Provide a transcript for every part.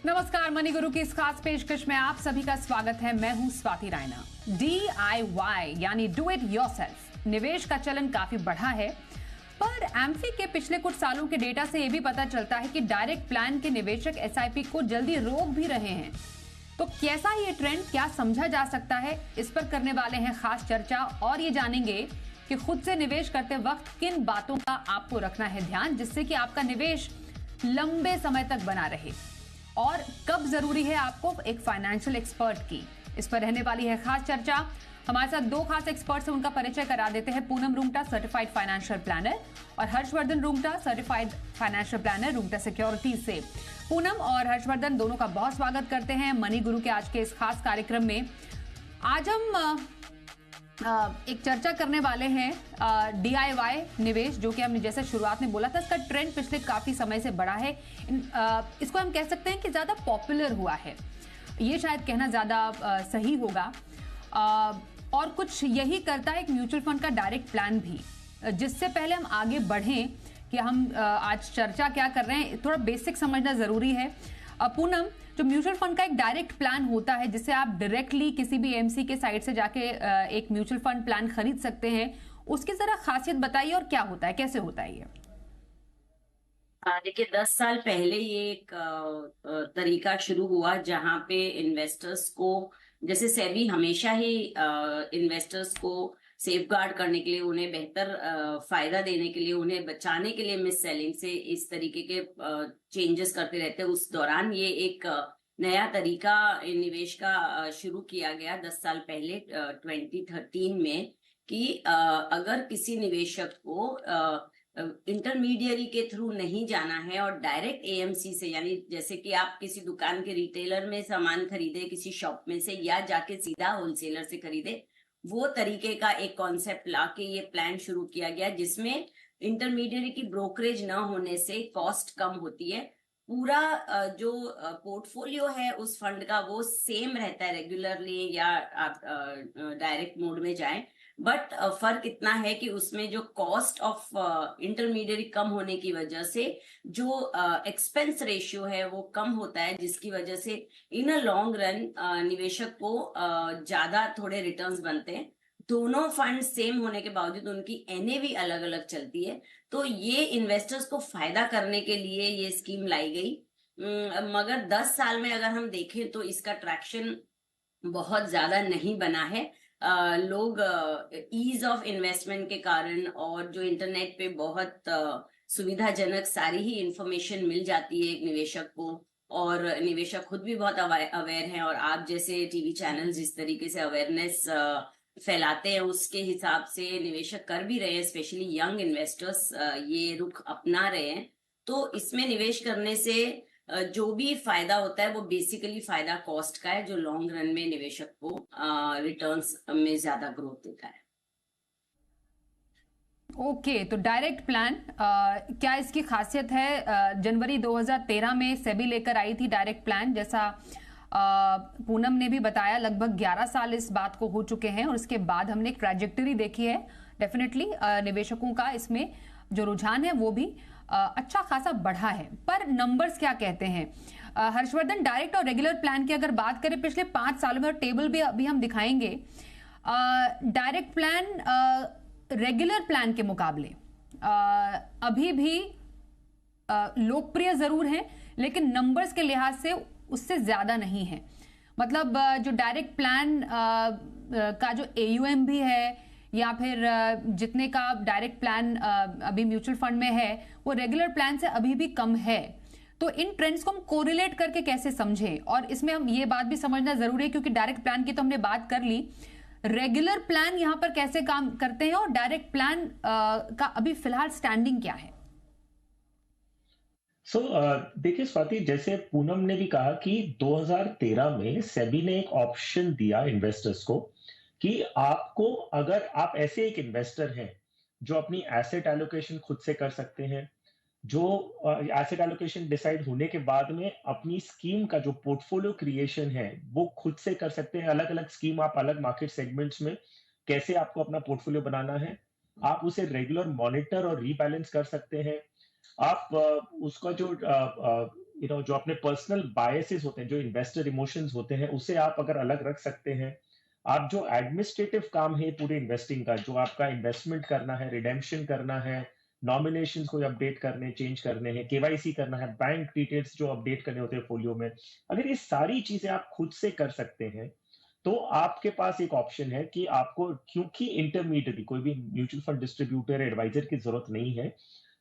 नमस्कार, मनी गुरु की इस खास पेशकश में आप सभी का स्वागत है। मैं हूं स्वाति रायना। DIY यानी डू इट योरसेल्फ निवेश का चलन काफी बढ़ा है, पर एम्फी के पिछले कुछ सालों के डेटा से यह भी पता चलता है कि डायरेक्ट प्लान के निवेशक SIP को जल्दी रोक भी रहे हैं। तो कैसा ये ट्रेंड, क्या समझा जा सकता है, इस पर करने वाले हैं खास चर्चा और ये जानेंगे कि खुद से निवेश करते वक्त किन बातों का आपको रखना है ध्यान, जिससे कि आपका निवेश लंबे समय तक बना रहे, और कब जरूरी है आपको एक फाइनेंशियल एक्सपर्ट की। इस पर रहने वाली है खास चर्चा। हमारे साथ दो खास एक्सपर्ट्स हैं, उनका परिचय करा देते हैं। Poonam Rungta, certified financial planner, और Harshvardhan Rungta, certified financial planner, Rungta securities से। पूनम और हर्षवर्धन दोनों का बहुत स्वागत करते हैं मनी गुरु के आज के इस खास कार्यक्रम में। आज हम एक चर्चा करने वाले हैं DIY निवेश, जो कि हमने जैसे शुरुआत में बोला था, इसका ट्रेंड पिछले काफी समय से बढ़ा है। इसको हम कह सकते हैं कि ज्यादा पॉपुलर हुआ है, ये शायद कहना ज्यादा सही होगा। और कुछ यही करता है एक म्यूचुअल फंड का डायरेक्ट प्लान भी। जिससे पहले हम आगे बढ़ें कि हम आज चर्चा क्या कर रहे हैं, थोड़ा बेसिक समझना जरूरी है। पूनम, जो म्यूचुअल फंड का एक डायरेक्ट प्लान होता है जिससे आप डायरेक्टली किसी भी AMC के साइट से जाके एक म्यूचुअल फंड प्लान खरीद सकते हैं, उसकी जरा खासियत बताइए और क्या होता है, कैसे होता है ये? देखिए, 10 साल पहले ये एक तरीका शुरू हुआ जहां पे इन्वेस्टर्स को, जैसे सेबी हमेशा ही इन्वेस्टर्स को सेफगार्ड करने के लिए, उन्हें बेहतर फायदा देने के लिए, उन्हें बचाने के लिए मिस सेलिंग से इस तरीके के चेंजेस करते रहते हैं। उस दौरान ये एक नया तरीका निवेश का शुरू किया गया 10 साल पहले 2013 में, कि अगर किसी निवेशक को इंटरमीडियरी के थ्रू नहीं जाना है और डायरेक्ट AMC से, यानी जैसे कि आप किसी दुकान के रिटेलर में सामान खरीदे किसी शॉप में से, या जाके सीधा होलसेलर से खरीदे, वो तरीके का एक कॉन्सेप्ट लाके ये प्लान शुरू किया गया, जिसमें इंटरमीडियरी की ब्रोकरेज न होने से कॉस्ट कम होती है। पूरा जो पोर्टफोलियो है उस फंड का वो सेम रहता है, रेगुलरली या आप डायरेक्ट मोड में जाएं, बट फर्क इतना है कि उसमें जो कॉस्ट ऑफ इंटरमीडियरी कम होने की वजह से जो एक्सपेंस रेशियो है वो कम होता है, जिसकी वजह से इन अ लॉन्ग रन निवेशक को ज्यादा थोड़े रिटर्न्स बनते हैं। दोनों फंड सेम होने के बावजूद उनकी NAV अलग अलग चलती है। तो ये इन्वेस्टर्स को फायदा करने के लिए ये स्कीम लाई गई। मगर 10 साल में अगर हम देखें तो इसका ट्रैक्शन बहुत ज्यादा नहीं बना है। लोग ईज ऑफ इन्वेस्टमेंट के कारण, और जो इंटरनेट पे बहुत सुविधाजनक सारी ही इंफॉर्मेशन मिल जाती है एक निवेशक को, और निवेशक खुद भी बहुत अवेयर हैं, और आप जैसे टीवी चैनल जिस तरीके से अवेयरनेस फैलाते हैं उसके हिसाब से निवेशक कर भी रहे हैं, स्पेशली यंग इन्वेस्टर्स ये रुख अपना रहे हैं। तो इसमें निवेश करने से जो भी फायदा होता है वो बेसिकली फायदा कॉस्ट का है, जो लॉन्ग रन में निवेशक को रिटर्न्स में ज्यादा ग्रोथ देता है। ओके, तो डायरेक्ट प्लान क्या इसकी खासियत है? जनवरी 2013 में सेबी लेकर आई थी डायरेक्ट प्लान, जैसा पूनम ने भी बताया। लगभग 11 साल इस बात को हो चुके हैं, और इसके बाद हमने एक ट्रैजेक्टरी देखी है। डेफिनेटली निवेशकों का इसमें जो रुझान है वो भी अच्छा खासा बढ़ा है। पर नंबर्स क्या कहते हैं? हर्षवर्धन, डायरेक्ट और रेगुलर प्लान की अगर बात करें पिछले 5 सालों में, और टेबल भी अभी हम दिखाएंगे, डायरेक्ट प्लान रेगुलर प्लान के मुकाबले अभी भी लोकप्रिय जरूर हैं, लेकिन नंबर्स के लिहाज से उससे ज्यादा नहीं है। मतलब जो डायरेक्ट प्लान का जो AUM भी है, या फिर जितने का डायरेक्ट प्लान अभी म्यूचुअल फंड में है, वो रेगुलर प्लान से अभी भी कम है। तो इन ट्रेंड्स को हम कोरिलेट करके कैसे समझें? और इसमें हम ये बात भी समझना जरूरी है, क्योंकि डायरेक्ट प्लान की तो हमने बात कर ली, रेगुलर प्लान यहां पर कैसे काम करते हैं, और डायरेक्ट प्लान का अभी फिलहाल स्टैंडिंग क्या है? देखिए स्वाति, जैसे पूनम ने भी कहा कि 2013 में सेबी ने एक ऑप्शन दिया इन्वेस्टर्स को कि आपको, अगर आप ऐसे एक इन्वेस्टर हैं जो अपनी एसेट एलोकेशन खुद से कर सकते हैं, जो एसेट एलोकेशन डिसाइड होने के बाद में अपनी स्कीम का जो पोर्टफोलियो क्रिएशन है वो खुद से कर सकते हैं। अलग अलग स्कीम, आप अलग मार्केट सेगमेंट्स में कैसे आपको अपना पोर्टफोलियो बनाना है, आप उसे रेगुलर मॉनिटर और रीबैलेंस कर सकते हैं। आप उसका जो जो अपने पर्सनल बायसेस होते हैं, जो इन्वेस्टर इमोशंस होते हैं, उसे आप अगर अलग रख सकते हैं। आप जो एडमिनिस्ट्रेटिव काम है पूरे इन्वेस्टिंग का, जो आपका इन्वेस्टमेंट करना है, रिडेम्पशन करना है, नॉमिनेशंस को अपडेट करने, चेंज करने हैं, केवाईसी करना है, बैंक डिटेल्स जो अपडेट करने होते हैं फोलियो में, अगर ये सारी चीजें आप खुद से कर सकते हैं, तो आपके पास एक ऑप्शन है कि आपको, क्योंकि इंटरमीडिएटरी कोई भी म्यूचुअल फंड डिस्ट्रीब्यूटर एडवाइजर की जरूरत नहीं है,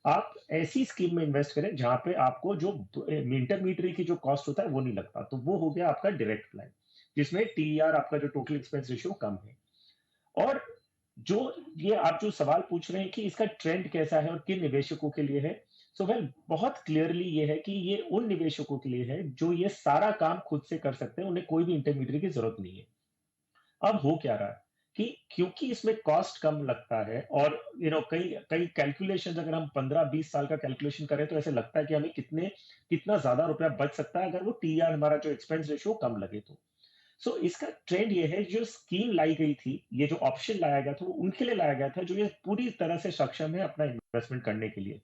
आप ऐसी स्कीम में इन्वेस्ट करें जहां पे आपको जो इंटरमीडियरी की जो कॉस्ट होता है वो नहीं लगता। तो वो हो गया आपका डायरेक्ट प्लान, जिसमें टीईआर, आपका जो टोटल एक्सपेंस रेशियो, कम है। और जो ये आप जो सवाल पूछ रहे हैं कि इसका ट्रेंड कैसा है और किन निवेशकों के लिए है, सो वेल, बहुत क्लियरली ये है कि ये उन निवेशकों के लिए है जो ये सारा काम खुद से कर सकते हैं, उन्हें कोई भी इंटरमीडियरी की जरूरत नहीं है। अब हो क्या रहा है कि क्योंकि इसमें कॉस्ट कम लगता है, और कई कई कैलकुलेशन, अगर हम 15-20 साल का कैलकुलेशन करें तो ऐसे लगता है कि हमें कितना ज्यादा रुपया बच सकता है अगर वो टीआर, हमारा जो एक्सपेंस रेशियो, कम लगे तो। सो इसका ट्रेंड ये है, जो स्कीम लाई गई थी, ये जो ऑप्शन लाया गया था, वो उनके लिए लाया गया था जो ये पूरी तरह से सक्षम है अपना इन्वेस्टमेंट करने के लिए।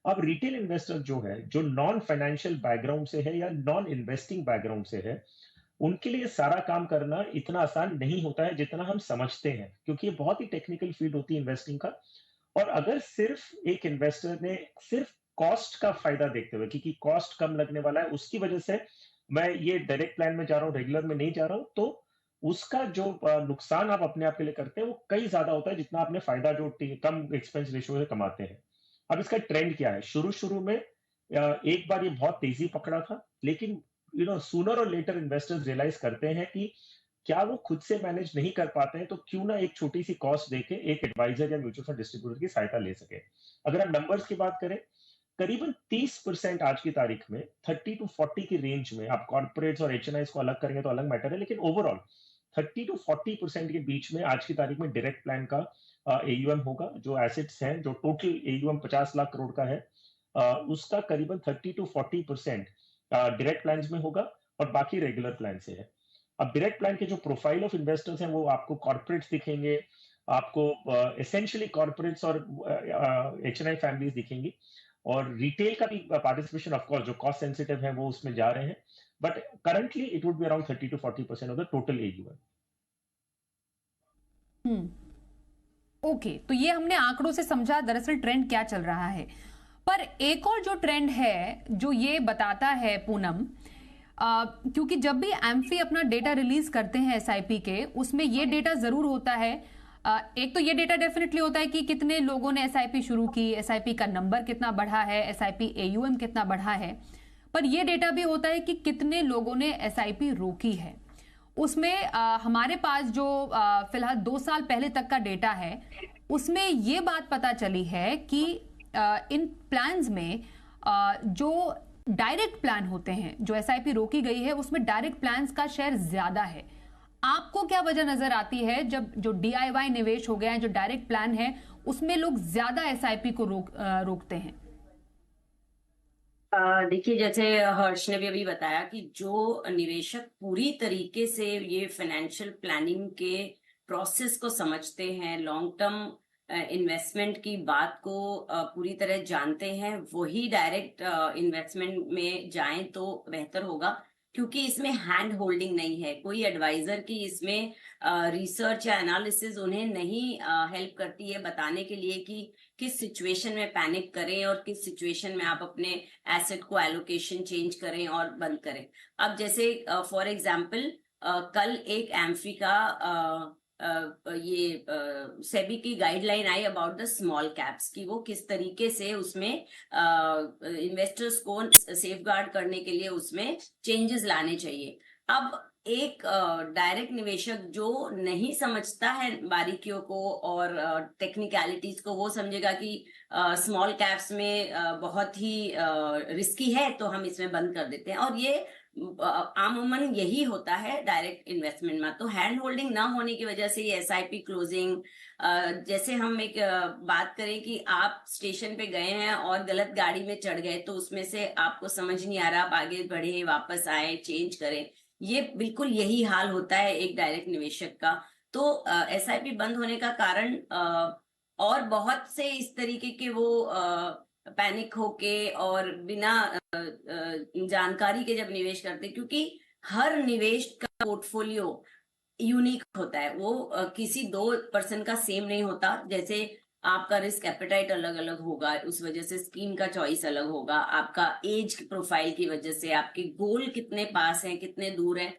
अब रिटेल इन्वेस्टर जो है, जो नॉन फाइनेंशियल बैकग्राउंड से है या नॉन इन्वेस्टिंग बैकग्राउंड से है, उनके लिए सारा काम करना इतना आसान नहीं होता है जितना हम समझते हैं, क्योंकि ये बहुत ही टेक्निकल फील्ड होती है इन्वेस्टिंग का। और अगर सिर्फ एक इन्वेस्टर ने सिर्फ कॉस्ट का फायदा देखते हुए, क्योंकि कॉस्ट कम लगने वाला है, उसकी वजह से मैं ये डायरेक्ट प्लान में जा रहा हूँ, रेगुलर में नहीं जा रहा हूँ, तो उसका जो नुकसान आप अपने आप के लिए करते हैं, वो कई ज्यादा होता है जितना आपने फायदा जो कम एक्सपेंस रेशियो से कमाते हैं। अब इसका ट्रेंड क्या है? शुरू शुरू में एक बार ये बहुत तेजी पकड़ा था, लेकिन सूनर और लेटर इन्वेस्टर्स रियलाइज करते हैं कि क्या वो खुद से मैनेज नहीं कर पाते हैं, तो क्यों ना एक छोटी सी कॉस्ट देके एक एडवाइजर या म्यूचुअल फंड डिस्ट्रीब्यूटर की सहायता ले सके। अगर हम नंबर्स की बात करें, करीबन 30% आज की तारीख में, 30 to 40 की रेंज में, आप कॉर्पोरेट्स और एचएनआईज को अलग करेंगे तो अलग मैटर है, लेकिन ओवरऑल 30 to 40% के बीच में आज की तारीख में डायरेक्ट प्लान का एयूएम होगा। जो एसेट्स हैं, जो टोटल एयूएम 50 लाख करोड़ का है, उसका करीबन 30 to 40% डायरेक्ट प्लान में होगा, और बाकी रेगुलर प्लान से है। अब डायरेक्ट प्लान के जो प्रोफाइल ऑफ इन्वेस्टर्स हैं, वो आपको कॉर्पोरेट्स दिखेंगे, आपको एसेंशियली कॉर्पोरेट्स और एचएनआई फैमिलीज दिखेंगी, और रिटेल का भी पार्टिसिपेशन, ऑफ कोर्स, जो कॉस्ट सेंसिटिव है वो उसमें जा रहे हैं, but currently it would be around 30 to 40% of the total AUM. Okay, तो ये हमने आंकड़ों से समझा दरअसल ट्रेंड क्या चल रहा है। पर एक और जो ट्रेंड है जो ये बताता है पूनम, क्योंकि जब भी एम्फी अपना डेटा रिलीज करते हैं एसआईपी के, उसमें ये डेटा जरूर होता है। एक तो ये डेटा डेफिनेटली होता है कि कितने लोगों ने एसआईपी शुरू की, एसआईपी का नंबर कितना बढ़ा है, एसआईपी एयूएम कितना बढ़ा है। पर यह डेटा भी होता है कि कितने लोगों ने एसआईपी रोकी है। उसमें हमारे पास जो फिलहाल 2 साल पहले तक का डेटा है, उसमें ये बात पता चली है कि इन प्लान्स में जो डायरेक्ट प्लान होते हैं, जो एसआईपी रोकी गई है, उसमें डायरेक्ट प्लान्स का शेयर ज्यादा है। आपको क्या वजह नजर आती है जब जो डीआईवाई निवेश हो गया है, जो डायरेक्ट प्लान है, उसमें लोग ज्यादा एसआईपी को रोकते हैं? देखिए, जैसे हर्ष ने भी अभी बताया कि जो निवेशक पूरी तरीके से ये फाइनेंशियल प्लानिंग के प्रोसेस को समझते हैं, लॉन्ग टर्म इन्वेस्टमेंट की बात को पूरी तरह जानते हैं, वही डायरेक्ट इन्वेस्टमेंट में जाएं तो बेहतर होगा, क्योंकि इसमें हैंड होल्डिंग नहीं है, कोई एडवाइजर की इसमें रिसर्च या एनालिसिस उन्हें नहीं हेल्प करती है बताने के लिए कि किस सिचुएशन में पैनिक करें और किस सिचुएशन में आप अपने एसेट को एलोकेशन चेंज करें और बंद करें। अब जैसे फॉर एग्जांपल कल एक एम्फी का ये सेबी की guideline I about the small caps की वो किस तरीके से उसमें इन्वेस्टर्स को सेफगार्ड करने के लिए उसमें चेंजेस लाने चाहिए। अब एक डायरेक्ट निवेशक जो नहीं समझता है बारीकियों को और टेक्निकलिटीज को, वो समझेगा कि स्मॉल कैप्स में बहुत ही रिस्की है तो हम इसमें बंद कर देते हैं, और ये आमूमन यही होता है डायरेक्ट इन्वेस्टमेंट में। तो हैंड होल्डिंग ना होने की वजह से ये एसआईपी क्लोजिंग, जैसे हम एक बात करें कि आप स्टेशन पे गए हैं और गलत गाड़ी में चढ़ गए, तो उसमें से आपको समझ नहीं आ रहा, आप आगे बढ़े, वापस आए, चेंज करें, ये बिल्कुल यही हाल होता है एक डायरेक्ट निवेशक का। तो एसआईपी बंद होने का कारण और बहुत से इस तरीके के वो पैनिक होके और बिना जानकारी के जब निवेश करते हैं, क्योंकि हर निवेश का पोर्टफोलियो यूनिक होता है। वो किसी दो पर्सन का सेम नहीं होता। जैसे आपका रिस्क एपेटाइट अलग अलग होगा, उस वजह से स्कीम का चॉइस अलग होगा। आपका एज प्रोफाइल की वजह से, आपके गोल कितने पास हैं, कितने दूर हैं,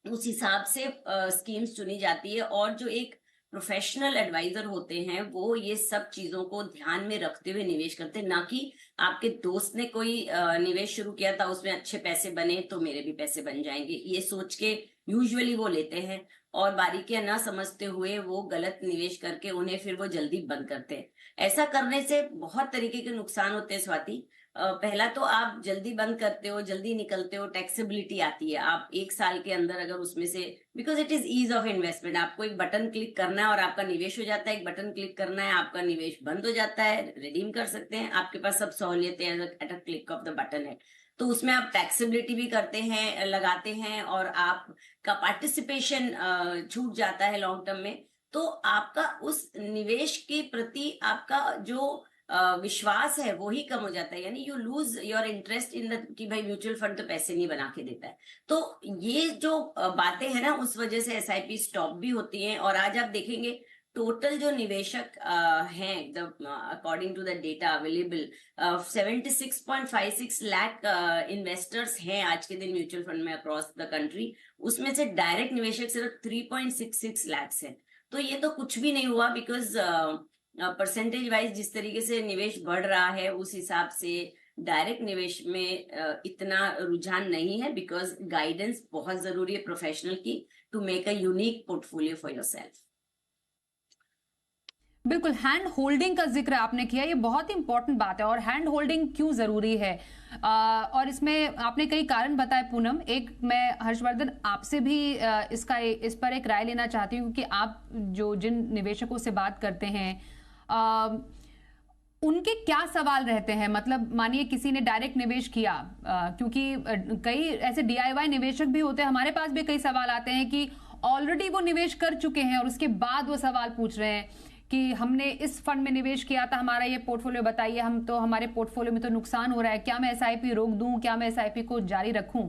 उस हिसाब से स्कीम्स चुनी जाती है। और जो एक प्रोफेशनल एडवाइजर होते हैं वो ये सब चीजों को ध्यान में रखते हुए निवेश करते हैं, ना कि आपके दोस्त ने कोई निवेश शुरू किया था, उसमें अच्छे पैसे बने तो मेरे भी पैसे बन जाएंगे, ये सोच के यूजुअली वो लेते हैं। और बारीकियां ना समझते हुए वो गलत निवेश करके उन्हें फिर वो जल्दी बंद करते हैं। ऐसा करने से बहुत तरीके के नुकसान होते हैं स्वाति। पहला तो आप जल्दी बंद करते हो, जल्दी निकलते हो, टैक्सेबिलिटी आती है। आप एक साल के अंदर अगर उसमें से, because it is ease of investment, आपको एक बटन क्लिक करना है और आपका निवेश हो जाता है, एक बटन क्लिक करना है आपका निवेश बंद हो जाता है, रिडीम कर सकते हैं, आपके पास सब सहूलियतें at a click of the button है। तो उसमें आप टैक्सेबिलिटी भी करते हैं, लगाते हैं, और आपका पार्टिसिपेशन छूट जाता है लॉन्ग टर्म में। तो आपका उस निवेश के प्रति आपका जो विश्वास है वो ही कम हो जाता है, यानी you lose your interest in the, कि भाई म्यूचुअल फंड तो पैसे नहीं बना के देता है। तो ये जो बातें हैं ना, उस वजह से एसआईपी स्टॉप भी होती हैं। और आज आप देखेंगे टोटल जो निवेशक हैं, according to the data available, 76.56 lakh investors हैं आज के दिन म्यूचुअल फंड में अक्रॉस द कंट्री। उसमें से डायरेक्ट निवेशक सिर्फ 3.66 लाख हैं। तो ये तो कुछ भी नहीं हुआ, बिकॉज परसेंटेज वाइज जिस तरीके से निवेश बढ़ रहा है उस हिसाब से डायरेक्ट निवेश में इतना रुझान नहीं है, बिकॉज गाइडेंस बहुत जरूरी है प्रोफेशनल की, to make a unique portfolio for yourself. बिल्कुल, हैंड होल्डिंग का जिक्र आपने किया, ये बहुत ही इंपॉर्टेंट बात है। और हैंड होल्डिंग क्यों जरूरी है, और इसमें आपने कई कारण बताए पूनम। एक मैं हर्षवर्धन आपसे भी इस पर एक राय लेना चाहती हूँ, क्योंकि आप जो जिन निवेशकों से बात करते हैं उनके क्या सवाल रहते हैं। मतलब मानिए किसी ने डायरेक्ट निवेश किया, क्योंकि कई ऐसे डीआईवाई निवेशक भी होते हैं, हमारे पास भी कई सवाल आते हैं कि ऑलरेडी वो निवेश कर चुके हैं और उसके बाद वो सवाल पूछ रहे हैं कि हमने इस फंड में निवेश किया था, हमारा ये पोर्टफोलियो बताइए, हमारे पोर्टफोलियो में तो नुकसान हो रहा है, क्या मैं एसआईपी रोक दूं, क्या मैं एसआईपी को जारी रखूं।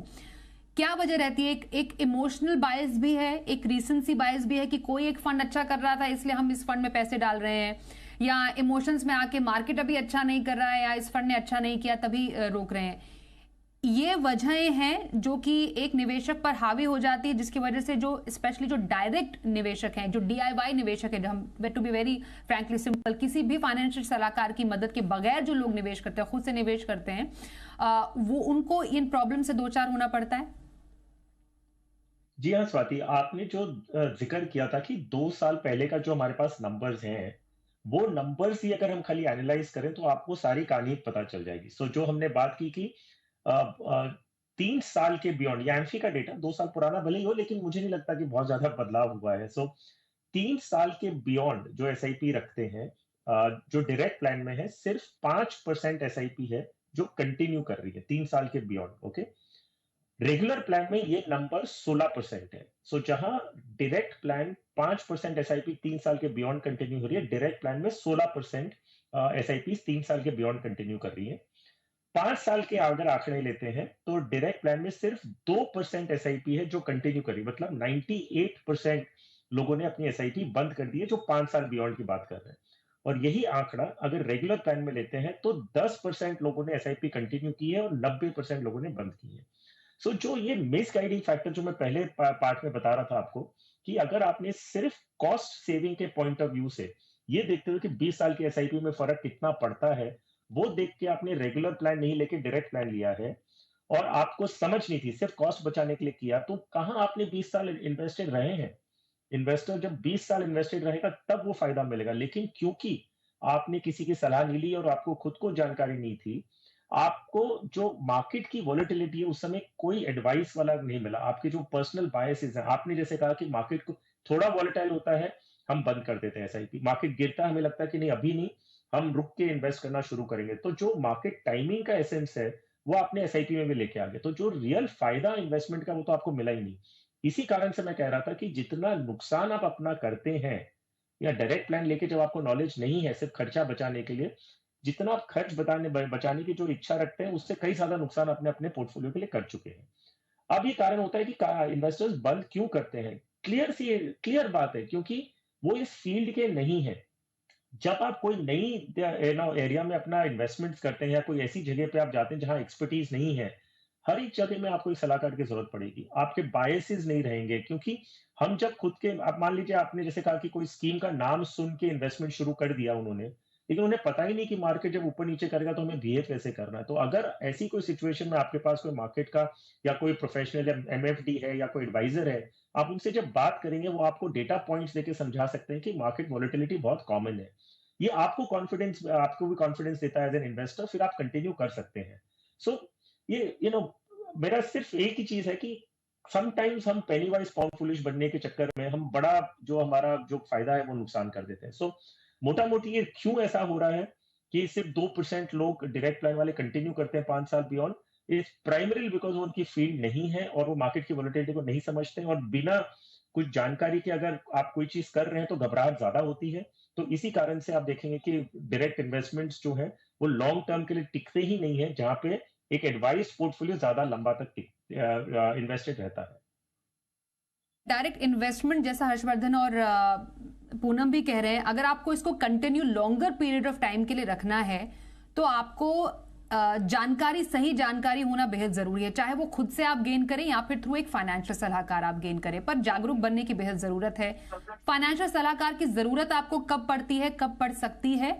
क्या वजह रहती है? एक इमोशनल बायस भी है, एक रीसेंसी बायस भी है कि कोई एक फंड अच्छा कर रहा था इसलिए हम इस फंड में पैसे डाल रहे हैं, या इमोशंस में आके मार्केट अभी अच्छा नहीं कर रहा है या इस फंड ने अच्छा नहीं किया तभी रोक रहे हैं। ये वजहें हैं जो कि एक निवेशक पर हावी हो जाती है, जिसकी वजह से जो स्पेशली जो डायरेक्ट निवेशक हैं, जो डीआईवाई निवेशक हैं, जो हम to be very frankly simple, किसी भी फाइनेंशियल सलाहकार की मदद के बगैर जो लोग निवेश करते हैं, खुद से निवेश करते हैं, वो उनको इन प्रॉब्लम से दो चार होना पड़ता है। जी हाँ स्वाति, आपने जो जिक्र किया था कि 2 साल पहले का जो हमारे पास नंबर्स हैं, वो नंबर्स ही अगर हम खाली एनालाइज करें तो आपको सारी कहानी पता चल जाएगी। सो जो हमने बात की कि 3 साल के बियॉन्ड, या एम्फी का डेटा 2 साल पुराना भले ही हो, लेकिन मुझे नहीं लगता कि बहुत ज्यादा बदलाव हुआ है। सो 3 साल के बियॉन्ड जो एसआईपी रखते हैं, जो डायरेक्ट प्लान में है, सिर्फ 5% एसआईपी है जो कंटिन्यू कर रही है 3 साल के बियॉन्ड। ओके, रेगुलर प्लान में ये नंबर 16% है। सो जहां डायरेक्ट प्लान 5% एसआईपी 3 साल के बियॉन्ड कंटिन्यू हो रही है, डायरेक्ट प्लान में 16% एसआईपी 3 साल के बियॉन्ड कंटिन्यू कर रही है। 5 साल के अगर आंकड़े लेते हैं तो डायरेक्ट प्लान में सिर्फ 2% एसआईपी है जो कंटिन्यू कर रही है। मतलब 98% लोगों ने अपनी एसआईपी बंद कर दी है जो 5 साल बियॉन्ड की बात कर रहे हैं। और यही आंकड़ा अगर रेगुलर प्लान में लेते हैं तो 10% लोगों ने एसआईपी कंटिन्यू की है और 90% लोगों ने बंद की है। सो जो ये मिस गाइडिंग फैक्टर जो मैं पहले पार्ट में बता रहा था आपको, कि अगर आपने सिर्फ कॉस्ट सेविंग के पॉइंट ऑफ व्यू से ये देखते हुए कि 20 साल की एसआईपी में फर्क कितना पड़ता है, वो देख के आपने रेगुलर प्लान नहीं लेके डायरेक्ट प्लान लिया है, और आपको समझ नहीं थी, सिर्फ कॉस्ट बचाने के लिए किया, तो कहां आपने 20 साल इन्वेस्टेड रहे हैं। इन्वेस्टर जब 20 साल इन्वेस्टेड रहेगा तब वो फायदा मिलेगा, लेकिन क्योंकि आपने किसी की सलाह नहीं ली और आपको खुद को जानकारी नहीं थी, आपको जो मार्केट की वॉलेटिलिटी है उस समय कोई एडवाइस वाला नहीं मिला। आपके जो पर्सनल बायसेस हैं, आपने जैसे कहा कि मार्केट को थोड़ा वॉलेटाइल होता है हम बंद कर देते हैं एसआईपी, मार्केट गिरता है हमें लगता है कि नहीं अभी नहीं, हम रुक के इन्वेस्ट करना शुरू करेंगे। तो जो मार्केट टाइमिंग का एसेंस है वो आपने एसआईपी में भी लेके आ गए, तो जो रियल फायदा इन्वेस्टमेंट का वो तो आपको मिला ही नहीं। इसी कारण से मैं कह रहा था कि जितना नुकसान आप अपना करते हैं, या डायरेक्ट प्लान लेके जब आपको नॉलेज नहीं है सिर्फ खर्चा बचाने के लिए, जितना आप खर्च बचाने की जो इच्छा रखते हैं, उससे कई ज़्यादा नुकसान अपने अपने पोर्टफोलियो के लिए कर चुके हैं। अब ये कारण होता है कि इन्वेस्टर्स बंद क्यों करते हैं? क्लियर बात है, क्योंकि वो इस फील्ड के नहीं है। जब आप कोई नई एरिया में अपना इन्वेस्टमेंट्स करते हैं या कोई ऐसी जगह पे आप जाते हैं जहां एक्सपर्टीज नहीं है, हर एक जगह में आपको एक सलाहकार की जरूरत पड़ेगी। आपके बायसेस नहीं रहेंगे, क्योंकि हम जब खुद के, आप मान लीजिए आपने जैसे कहा कि कोई स्कीम का नाम सुन के इन्वेस्टमेंट शुरू कर दिया उन्होंने, लेकिन उन्हें पता ही नहीं कि मार्केट जब ऊपर नीचे करेगा तो हमें बिहेव कैसे करना है। तो अगर ऐसी कोई सिचुएशन में आपके पास कोई मार्केट का या कोई प्रोफेशनल या एमएफडी है या कोई एडवाइजर है, आप उनसे जब बात करेंगे वो आपको डेटा पॉइंट्स देके समझा सकते हैं कि मार्केट वॉलेटिलिटी बहुत कॉमन है। ये आपको भी कॉन्फिडेंस देता है एज एन इन्वेस्टर, फिर आप कंटिन्यू कर सकते हैं। सो ये मेरा सिर्फ एक ही चीज है कि समटाइम्स हम पेनी वाइज पाउंड फुलिश बनने के चक्कर में हम बड़ा जो हमारा जो फायदा है वो नुकसान कर देते हैं। सो मोटा मोटी ये क्यों ऐसा हो रहा है कि सिर्फ 2% लोग डायरेक्ट प्लान वाले कंटिन्यू करते हैं 5 साल बियॉन्ड, इज प्राइमरी बिकॉज वो उनकी फील्ड नहीं है और वो मार्केट की वॉलेटिलिटी को नहीं समझते हैं, और बिना कुछ जानकारी के अगर आप कोई चीज कर रहे हैं तो घबराहट ज्यादा होती है। तो इसी कारण से आप देखेंगे कि डायरेक्ट इन्वेस्टमेंट्स जो है वो लॉन्ग टर्म के लिए टिकते ही नहीं है, जहां पे एक एडवाइस पोर्टफोलियो ज्यादा लंबा तक इन्वेस्टेड रहता है। डायरेक्ट इन्वेस्टमेंट जैसा हर्षवर्धन और पूनम भी कह रहे हैं, अगर आपको इसको continue longer period of time के लिए रखना है तो आपको जानकारी, सही जानकारी होना बेहद जरूरी है, चाहे वो खुद से आप गेन करें या फिर थ्रू एक फाइनेंशियल सलाहकार आप गेन करें, पर जागरूक बनने की बेहद जरूरत है। फाइनेंशियल सलाहकार की जरूरत आपको कब पड़ती है, कब पड़ सकती है?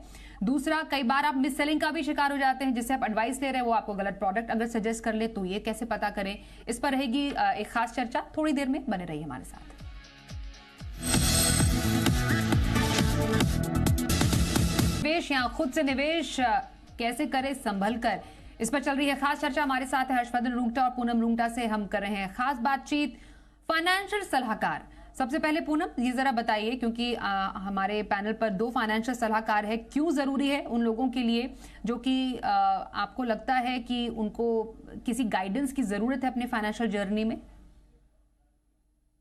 दूसरा, कई बार आप मिस सेलिंग का भी शिकार हो जाते हैं, जिससे आप एडवाइस ले रहे हैं वो आपको गलत प्रोडक्ट अगर सजेस्ट कर ले तो ये कैसे पता करें? इस पर रहेगी एक खास चर्चा, थोड़ी देर में बने रहिए हमारे साथ। निवेश या खुद से निवेश कैसे करें संभल कर, इस पर चल रही है खास चर्चा। हमारे साथ है हर्षवर्धन रुंगटा और पूनम रुंगटा से हम कर रहे हैं खास बातचीत फाइनेंशियल सलाहकार। सबसे पहले पूनम ये जरा बताइए, क्योंकि हमारे पैनल पर 2 फाइनेंशियल सलाहकार है, क्यों जरूरी है उन लोगों के लिए जो कि आपको लगता है कि उनको किसी गाइडेंस की जरूरत है अपने फाइनेंशियल जर्नी में?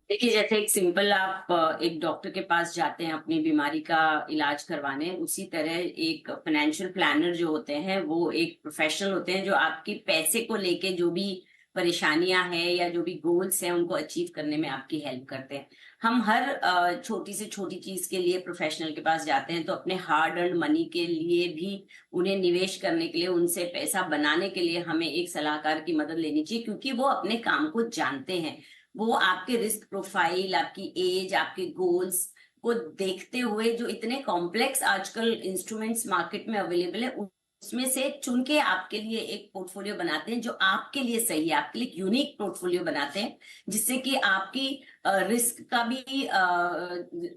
देखिए, जैसे एक सिंपल आप एक डॉक्टर के पास जाते हैं अपनी बीमारी का इलाज करवाने, उसी तरह एक फाइनेंशियल प्लानर जो होते हैं वो एक प्रोफेशनल होते हैं जो आपकी पैसे को लेके जो भी परेशानियां हैं या जो भी गोल्स हैं उनको अचीव करने में आपकी हेल्प करते हैं। हम हर छोटी से छोटी चीज के लिए प्रोफेशनल के पास जाते हैं, तो अपने हार्ड अर्न मनी के लिए भी उन्हें निवेश करने के लिए, उनसे पैसा बनाने के लिए हमें एक सलाहकार की मदद लेनी चाहिए, क्योंकि वो अपने काम को जानते हैं। वो आपके रिस्क प्रोफाइल, आपकी एज, आपके गोल्स को देखते हुए जो इतने कॉम्प्लेक्स आजकल इंस्ट्रूमेंट्स मार्केट में अवेलेबल है उसमें से चुन के आपके लिए एक पोर्टफोलियो बनाते हैं जो आपके लिए सही है, आपके लिए यूनिक पोर्टफोलियो बनाते हैं, जिससे कि आपकी रिस्क का भी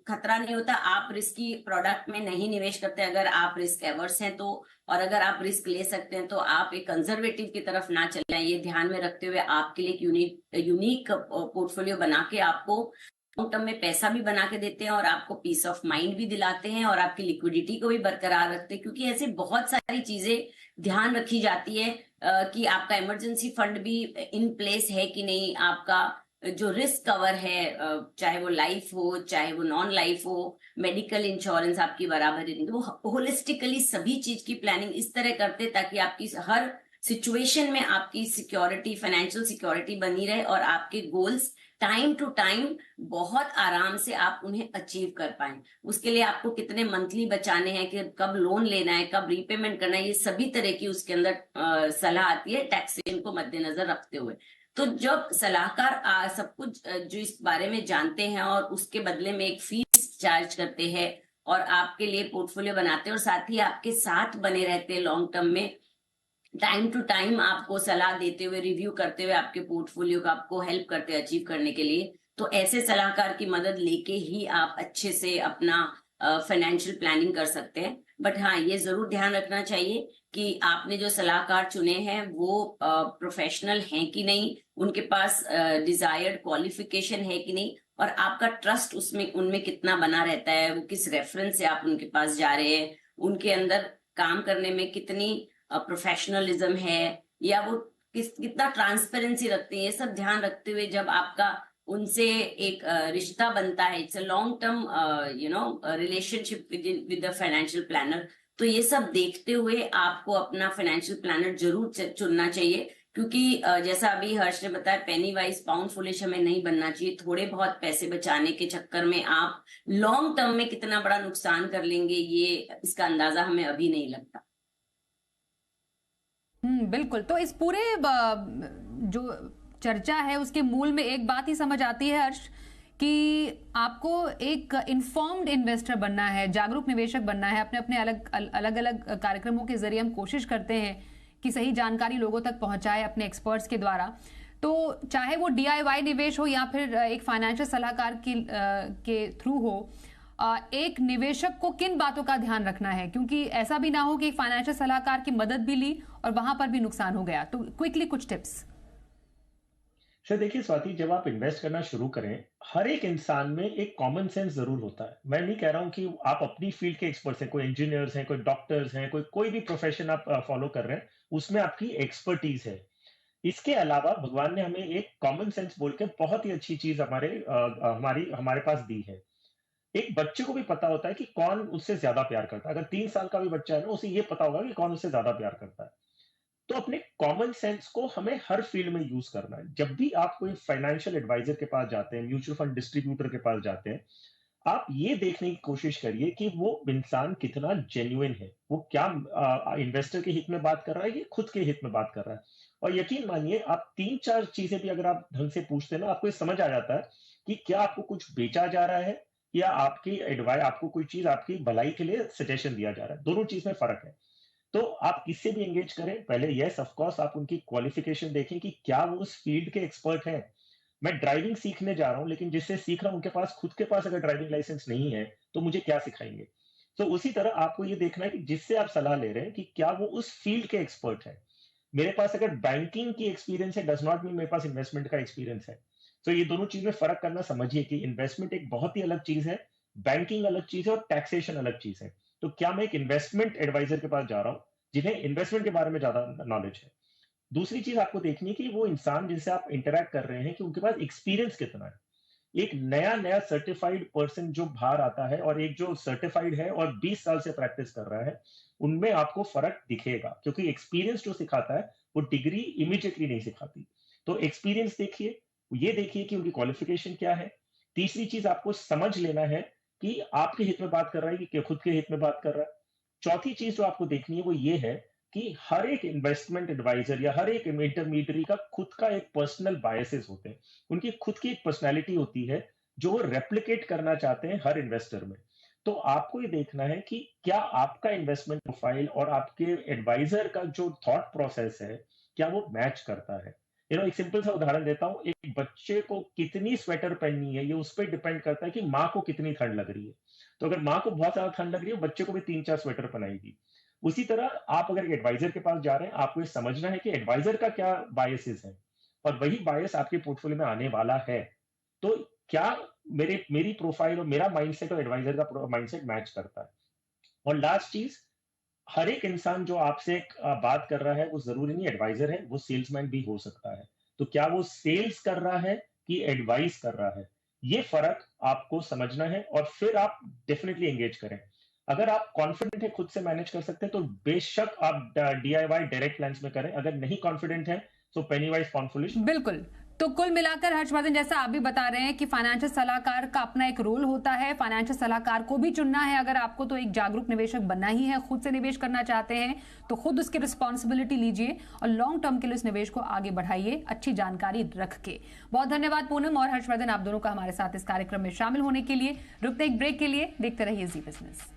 खतरा नहीं होता। आप रिस्की प्रोडक्ट में नहीं निवेश करते अगर आप रिस्क एवर्स हैं तो, और अगर आप रिस्क ले सकते हैं तो आप एक कंजर्वेटिव की तरफ ना चले। ये ध्यान में रखते हुए आपके लिए एक यूनिक पोर्टफोलियो बना के आपको लॉन्ग टर्म में पैसा भी बना के देते हैं और आपको पीस ऑफ माइंड भी दिलाते हैं और आपकी लिक्विडिटी को भी बरकरार रखते हैं, क्योंकि ऐसे बहुत सारी चीजें ध्यान रखी जाती है कि आपका इमरजेंसी फंड भी इन प्लेस है कि नहीं, आपका जो रिस्क कवर है चाहे वो लाइफ हो चाहे वो नॉन लाइफ हो, मेडिकल इंश्योरेंस आपकी बराबर है, तो वो होलिस्टिकली सभी चीज की प्लानिंग इस तरह करते ताकि आपकी हर सिचुएशन में आपकी सिक्योरिटी, फाइनेंशियल सिक्योरिटी बनी रहे और आपके गोल्स टाइम टू टाइम बहुत आराम से आप उन्हें अचीव कर पाए। उसके लिए आपको कितने मंथली बचाने हैं, कि कब लोन लेना है, कब रीपेमेंट करना है, ये सभी तरह की उसके अंदर सलाह आती है टैक्सेशन को मद्देनजर रखते हुए। तो जब सलाहकार सब कुछ जो इस बारे में जानते हैं और उसके बदले में एक फीस चार्ज करते हैं और आपके लिए पोर्टफोलियो बनाते हैं और साथ ही आपके साथ बने रहते हैं लॉन्ग टर्म में, टाइम टू टाइम आपको सलाह देते हुए, रिव्यू करते हुए आपके पोर्टफोलियो का आपको हेल्प करते हैं अचीव करने के लिए, तो ऐसे सलाहकार की मदद लेके ही आप अच्छे से अपना फाइनेंशियल प्लानिंग कर सकते हैं। बट हाँ, ये जरूर ध्यान रखना चाहिए कि आपने जो सलाहकार चुने हैं वो प्रोफेशनल हैं कि नहीं, उनके पास डिजायर्ड क्वालिफिकेशन है कि नहीं, और आपका ट्रस्ट उसमें उनमें कितना बना रहता है, वो किस रेफरेंस से आप उनके पास जा रहे हैं, उनके अंदर काम करने में कितनी प्रोफेशनलिज्म है, या वो कितना ट्रांसपेरेंसी रखते हैं, ये सब ध्यान रखते हुए जब आपका उनसे एक रिश्ता बनता है, it's a long term relationship with the financial planner, तो ये सब देखते हुए आपको अपना फाइनेंशियल प्लानर जरूर चुनना चाहिए, क्योंकि जैसा अभी हर्ष ने बताया, पेनी वाइज पाउंड फुलिश हमें नहीं बनना चाहिए। थोड़े बहुत पैसे बचाने के चक्कर में आप लॉन्ग टर्म में कितना बड़ा नुकसान कर लेंगे, ये इसका अंदाजा हमें अभी नहीं लगता। बिल्कुल। तो इस पूरे जो चर्चा है उसके मूल में एक बात ही समझ आती है हर्ष, कि आपको एक इन्फॉर्म्ड इन्वेस्टर बनना है, जागरूक निवेशक बनना है। अपने अपने अलग अलग कार्यक्रमों के जरिए हम कोशिश करते हैं कि सही जानकारी लोगों तक पहुंचाए अपने एक्सपर्ट्स के द्वारा। तो चाहे वो DIY निवेश हो या फिर एक फाइनेंशियल सलाहकार के थ्रू हो, एक निवेशक को किन बातों का ध्यान रखना है, क्योंकि ऐसा भी ना हो कि एक फाइनेंशियल सलाहकार की मदद भी ली और वहां पर भी नुकसान हो गया। तो क्विकली कुछ टिप्स। सर देखिए स्वाति, जब आप इन्वेस्ट करना शुरू करें, हर एक इंसान में एक कॉमन सेंस जरूर होता है। मैं नहीं कह रहा हूं कि आप अपनी फील्ड के एक्सपर्ट्स हैं, कोई इंजीनियर्स हैं, कोई डॉक्टर्स हैं, कोई भी प्रोफेशन आप फॉलो कर रहे हैं, उसमें आपकी एक्सपर्टीज है। इसके अलावा भगवान ने हमें एक कॉमन सेंस बोल के बहुत ही अच्छी चीज हमारे पास दी है। एक बच्चे को भी पता होता है कि कौन उससे ज्यादा प्यार करता है। अगर 3 साल का भी बच्चा है ना, उसे ये पता होगा कि कौन उससे ज्यादा प्यार करता है। तो अपने कॉमन सेंस को हमें हर फील्ड में यूज करना है। जब भी आप कोई फाइनेंशियल एडवाइजर के पास जाते हैं, म्यूचुअल फंड डिस्ट्रीब्यूटर के पास जाते हैं, आप ये देखने की कोशिश करिए कि वो इंसान कितना जेन्युइन है, वो क्या इन्वेस्टर के हित में बात कर रहा है, ये खुद के हित में बात कर रहा है। और यकीन मानिए, आप 3-4 चीजें भी अगर आप ढंग से पूछते हैं ना, आपको ये समझ आ जाता है कि क्या आपको कुछ बेचा जा रहा है या आपकी एडवाइस, आपको कोई चीज आपकी भलाई के लिए सजेशन दिया जा रहा है। दोनों चीज में फर्क है। तो आप किससे भी एंगेज करें, पहले यस ऑफ कोर्स आप उनकी क्वालिफिकेशन देखें कि क्या वो उस फील्ड के एक्सपर्ट हैं। मैं ड्राइविंग सीखने जा रहा हूं, लेकिन जिससे सीख रहा हूं उनके पास खुद के पास अगर ड्राइविंग लाइसेंस नहीं है, तो मुझे क्या सिखाएंगे। तो उसी तरह आपको ये देखना है कि जिससे आप सलाह ले रहे हैं कि क्या वो उस फील्ड के एक्सपर्ट है। मेरे पास अगर बैंकिंग की एक्सपीरियंस है, डज नॉट मीन मेरे पास इन्वेस्टमेंट का एक्सपीरियंस है। तो ये दोनों चीज में फर्क करना समझिए कि इन्वेस्टमेंट एक बहुत ही अलग चीज है, बैंकिंग अलग चीज है और टैक्सेशन अलग चीज है। तो क्या मैं एक इन्वेस्टमेंट एडवाइजर के पास जा रहा हूँ जिन्हें इन्वेस्टमेंट के बारे में ज्यादा नॉलेज है। दूसरी चीज आपको देखनी है कि वो इंसान जिनसे आप इंटरैक्ट कर रहे हैं, कि उनके पास एक्सपीरियंस कितना है। एक नया नया सर्टिफाइड पर्सन जो बाहर आता है और एक जो सर्टिफाइड है और 20 साल से प्रैक्टिस कर रहा है, उनमें आपको फर्क दिखेगा, क्योंकि एक्सपीरियंस जो सिखाता है वो डिग्री इमीडिएटली नहीं सिखाती। तो एक्सपीरियंस देखिए, ये देखिए कि उनकी क्वालिफिकेशन क्या है। तीसरी चीज आपको समझ लेना है कि आपके हित में बात कर रहा है कि खुद के हित में बात कर रहा है। चौथी चीज जो आपको देखनी है वो ये है कि हर एक इन्वेस्टमेंट एडवाइजर या हर एक इंटरमीडियरी का खुद का एक पर्सनल बायसेस होते हैं। उनकी खुद की एक पर्सनैलिटी होती है जो वो रेप्लिकेट करना चाहते हैं हर इन्वेस्टर में। तो आपको ये देखना है कि क्या आपका इन्वेस्टमेंट प्रोफाइल और आपके एडवाइजर का जो थॉट प्रोसेस है, क्या वो मैच करता है। एक सिंपल सा उदाहरण देता हूं, एक बच्चे को कितनी स्वेटर पहननी है ये उस पर डिपेंड करता है कि माँ को कितनी ठंड लग रही है। तो अगर माँ को बहुत ज्यादा ठंड लग रही है, बच्चे को भी 3-4 स्वेटर पहनाएगी। उसी तरह आप अगर एडवाइजर के पास जा रहे हैं, आपको ये समझना है कि एडवाइजर का क्या बायसेस है और वही बायस आपके पोर्टफोलियो में आने वाला है। तो क्या मेरी प्रोफाइल और मेरा माइंडसेट और एडवाइजर का माइंडसेट मैच करता है। और लास्ट चीज, हर एक इंसान जो आपसे बात कर रहा है वो जरूरी नहीं एडवाइजर है, वो सेल्समैन भी हो सकता है। तो क्या वो सेल्स कर रहा है कि एडवाइस कर रहा है, ये फर्क आपको समझना है और फिर आप डेफिनेटली एंगेज करें। अगर आप कॉन्फिडेंट है, खुद से मैनेज कर सकते हैं, तो बेशक आप DIY डायरेक्ट प्लान्स में करें। अगर नहीं कॉन्फिडेंट है तो पेनी वाइज पाउंड फुलिश। बिल्कुल। तो कुल मिलाकर हर्षवर्धन, जैसा आप भी बता रहे हैं कि फाइनेंशियल सलाहकार का अपना एक रोल होता है, फाइनेंशियल सलाहकार को भी चुनना है अगर आपको तो एक जागरूक निवेशक बनना ही है, खुद से निवेश करना चाहते हैं तो खुद उसकी रिस्पॉन्सिबिलिटी लीजिए और लॉन्ग टर्म के लिए उस निवेश को आगे बढ़ाइए, अच्छी जानकारी रख के। बहुत धन्यवाद पूनम और हर्षवर्धन, आप दोनों का हमारे साथ इस कार्यक्रम में शामिल होने के लिए। रुकते एक ब्रेक के लिए, देखते रहिए जी बिजनेस।